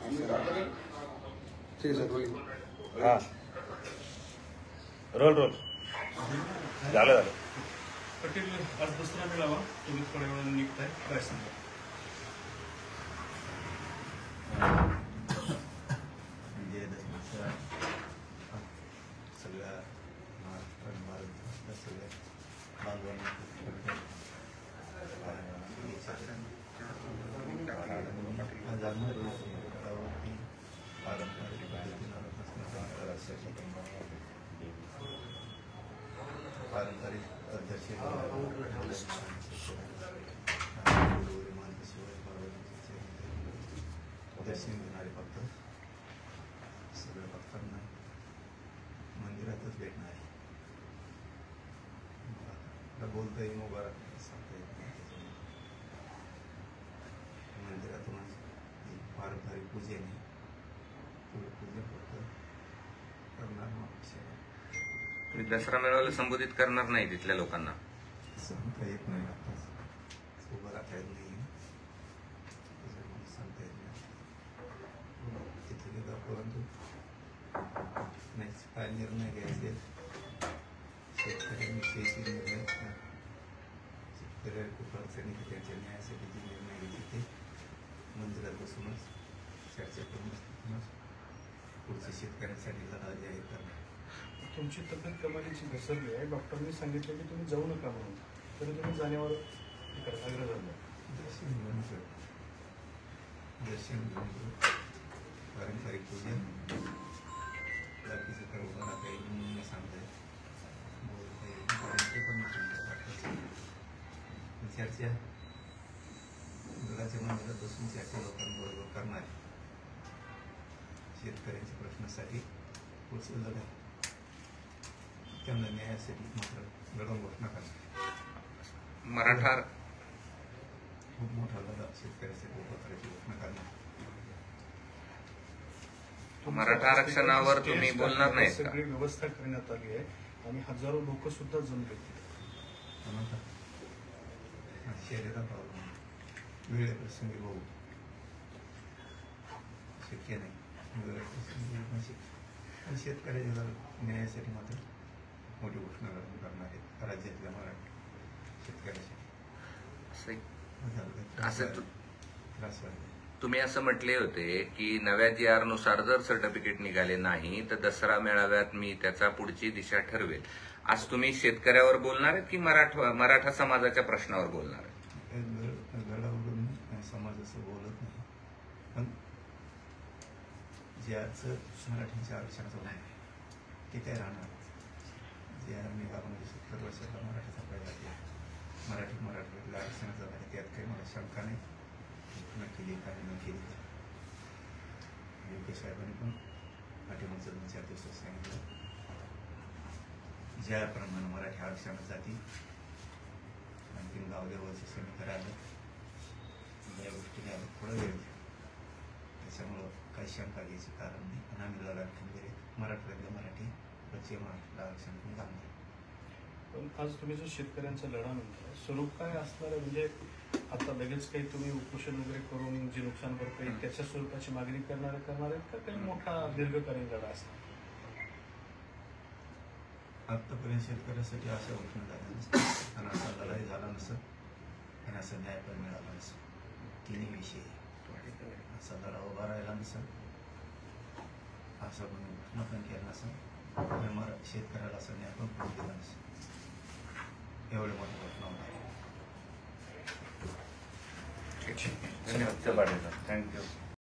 ठीक है सर बोलिए। हाँ रोल झालं पटेल आज दुसरा मेळावा तुम्ही थोड्या वेळाने निघताय, काय सांगा? सगळ्या महाराष्ट्र आणि भारतातल्या सगळ्या बांधवांना पारंपरिक पद्धतीनं पारंपरिक दर्शन घेणारे भक्त सगळ्या भक्तांना मंदिरातच भेटणार आहे. बोलता येईल मुबारक सांगता येत नाही. मंदिरातूनच पारंपरिक पूजेने पूजा फक्त करणार तुम्ही दसरा मेळाव्याला संबोधित करणार नाही तिथल्या लोकांना? सांगता येत नाही. आताच उभं राहता येत नाही, सांगता येत नाही. तिथे गेला परंतु काय निर्णय घ्यायचे शेतकऱ्यांविषयीचे निर्णय शेतकऱ्या खूप अडचणी त्यांच्या न्यायासाठी जे निर्णय घेतले ते मंदिरात बसूनच चर्चा करूनच पुढच्या शेतकऱ्यांसाठी लढा जाहीर करणार. तुमची तब्येत कमालीची घसरली आहे, डॉक्टरनी सांगितलं की तुम्ही जाऊ नका म्हणून, तरी तुम्ही जाण्यावर आग्रह झाला. दर्शन घेऊन पारंपरिक पूजन बाकीचं करू मला काही म्हणून सांगताय बोलता येईल ते पण चर्चा घराच्या मंदिरात बसून चर्चा लोकांबरोबर करणार. शेतकऱ्यांच्या प्रश्नासाठी पुढचं लढा त्यांना न्यायासाठी मात्र लढा घोषणा करणार. मराठा खूप मोठा लढा शेतकऱ्यासाठी उभा करायची घोषणा करणार. मराठा आरक्षणावर तुम्ही बोलणार नाही? सगळी व्यवस्था करण्यात आली आहे आणि हजारो लोक सुद्धा जमले. शरीरात वेळ प्रसंगी भाऊ शक्य नाही. शेतकऱ्याच्या न्यायासाठी मात्र मोठी घोषणा करणार आहेत राज्यातल्या मराठी शेतकऱ्यासाठी. तुम्ही असं म्हटले होते की नव्या GR नुसार जर सर्टिफिकेट निघाले नाही तर दसरा मेळाव्यात मी त्याचा पुढची दिशा ठरवेल. आज तुम्ही शेतकऱ्यावर बोलणार आहेत की मराठा समाजाच्या प्रश्नावर बोलणार आहे? गडावरून समाजाचं बोलत नाही, पण ज्याचं मराठीच्या आरक्षणाचं नाही ते काय राहणार. जे आम्ही 70 वर्षाचा मराठीचा पहिला मराठीतल्या आरक्षणाचा आहे, त्यात काही मला शंका नाही. न केली काय न केली योग्य साहेबांनी पण पाठीमागच्या 2-4 दिवसात सांगितलं ज्याप्रमाणे मराठी आरक्षणासाठी आणखीन गावदेवळचं समीकरण आलं या गोष्टीने आलं थोडं वेळ घ्या. त्याच्यामुळं काही शंका घ्यायचं कारण नाही. आणि आम्ही लढा खंबीर मराठवाड्यातल्या मराठी पश्चिम महाराष्ट्राला आरक्षण पण लागणार. पण आज तुम्ही जो शेतकऱ्यांचा लढा म्हणता स्वरूप काय असणार आहे? म्हणजे आता लगेच काही तुम्ही उपोषण वगैरे करून जी नुकसान भरपाई त्याच्या स्वरूपाची मागणी करणार आहेत का काही मोठा दीर्घकालीन लढा असणार? आतापर्यंत शेतकऱ्यासाठी अशा घोषणा झाल्या नसतात आणि असा लढाई झाला नसत आणि असा न्याय पण मिळाला नसत. तिन्ही विषय असा लढा उभा राहिला नसत, असा कोणी घोषणा पण केला नसत आणि मग शेतकऱ्याला असा न्याय पण करून दिला नसत. एवढी मोठी घटना होणार. धन्यवाद. थँक्यू.